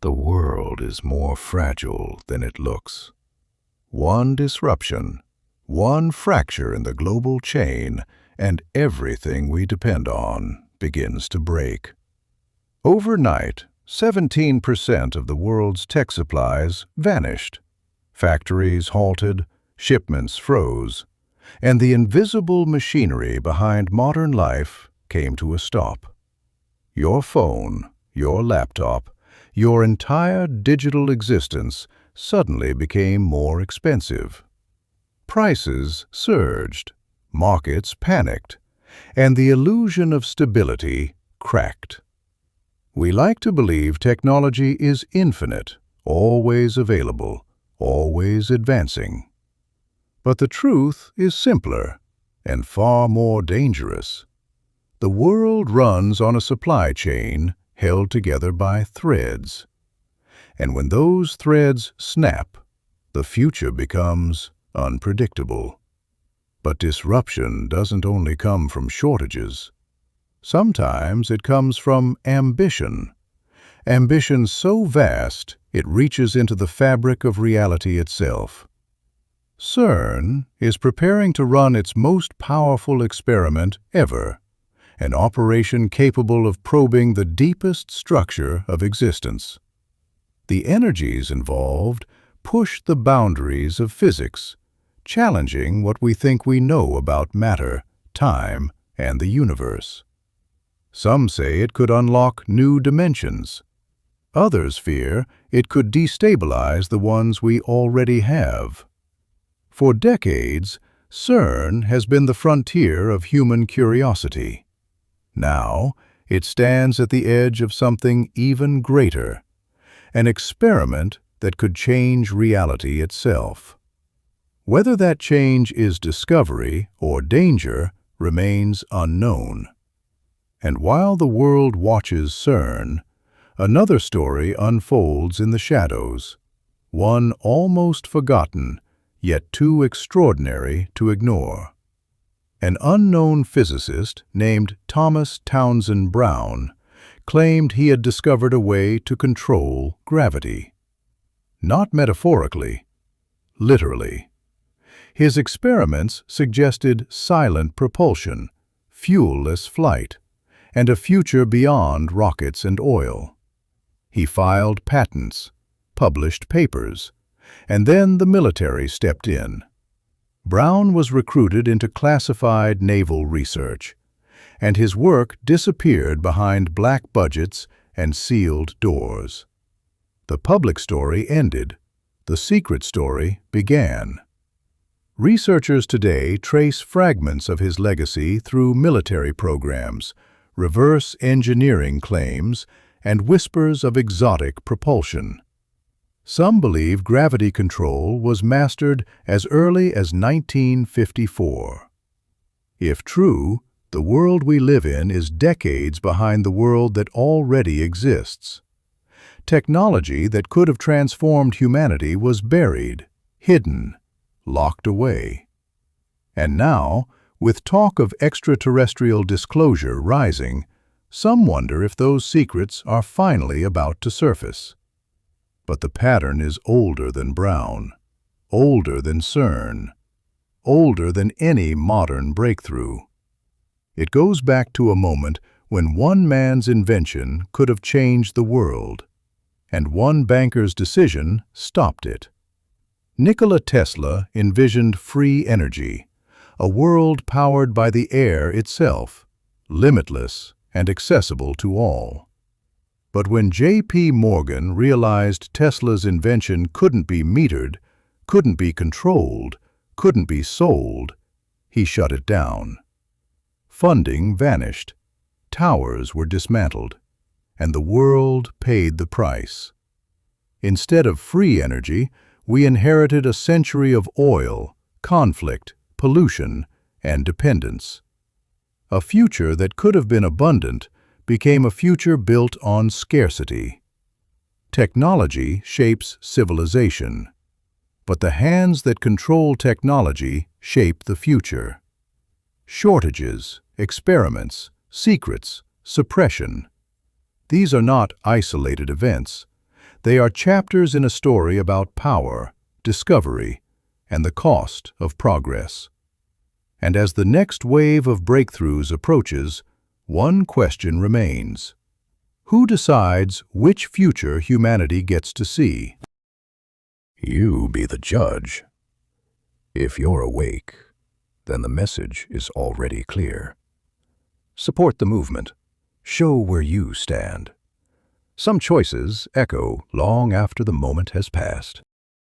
The world is more fragile than it looks. One disruption, one fracture in the global chain, and everything we depend on begins to break. Overnight, 17% of the world's tech supplies vanished. Factories halted, shipments froze, and the invisible machinery behind modern life came to a stop. Your phone, your laptop, your entire digital existence suddenly became more expensive. Prices surged, markets panicked, and the illusion of stability cracked. We like to believe technology is infinite, always available, always advancing. But the truth is simpler and far more dangerous. The world runs on a supply chain held together by threads. And when those threads snap, the future becomes unpredictable. But disruption doesn't only come from shortages. Sometimes it comes from ambition. Ambition so vast it reaches into the fabric of reality itself. CERN is preparing to run its most powerful experiment ever, an operation capable of probing the deepest structure of existence. The energies involved push the boundaries of physics, challenging what we think we know about matter, time, and the universe. Some say it could unlock new dimensions. Others fear it could destabilize the ones we already have. For decades, CERN has been the frontier of human curiosity. Now, it stands at the edge of something even greater, an experiment that could change reality itself. Whether that change is discovery or danger remains unknown. And while the world watches CERN, another story unfolds in the shadows, one almost forgotten, yet too extraordinary to ignore. An unknown physicist named Townsend Brown claimed he had discovered a way to control gravity. Not metaphorically, literally. His experiments suggested silent propulsion, fuel-less flight, and a future beyond rockets and oil. He filed patents, published papers, and then the military stepped in. Brown was recruited into classified naval research, and his work disappeared behind black budgets and sealed doors. The public story ended. The secret story began. Researchers today trace fragments of his legacy through military programs, reverse engineering claims, and whispers of exotic propulsion. Some believe gravity control was mastered as early as 1954. If true, the world we live in is decades behind the world that already exists. Technology that could have transformed humanity was buried, hidden, locked away. And now, with talk of extraterrestrial disclosure rising, some wonder if those secrets are finally about to surface. But the pattern is older than Brown, older than CERN, older than any modern breakthrough. It goes back to a moment when one man's invention could have changed the world, and one banker's decision stopped it. Nikola Tesla envisioned free energy, a world powered by the air itself, limitless and accessible to all. But when J.P. Morgan realized Tesla's invention couldn't be metered, couldn't be controlled, couldn't be sold, he shut it down. Funding vanished, towers were dismantled, and the world paid the price. Instead of free energy, we inherited a century of oil, conflict, pollution, and dependence. A future that could have been abundant became a future built on scarcity. Technology shapes civilization, but the hands that control technology shape the future. Shortages, experiments, secrets, suppression. These are not isolated events. They are chapters in a story about power, discovery, and the cost of progress. And as the next wave of breakthroughs approaches, one question remains. Who decides which future humanity gets to see? You be the judge. If you're awake, then the message is already clear. Support the movement. Show where you stand. Some choices echo long after the moment has passed.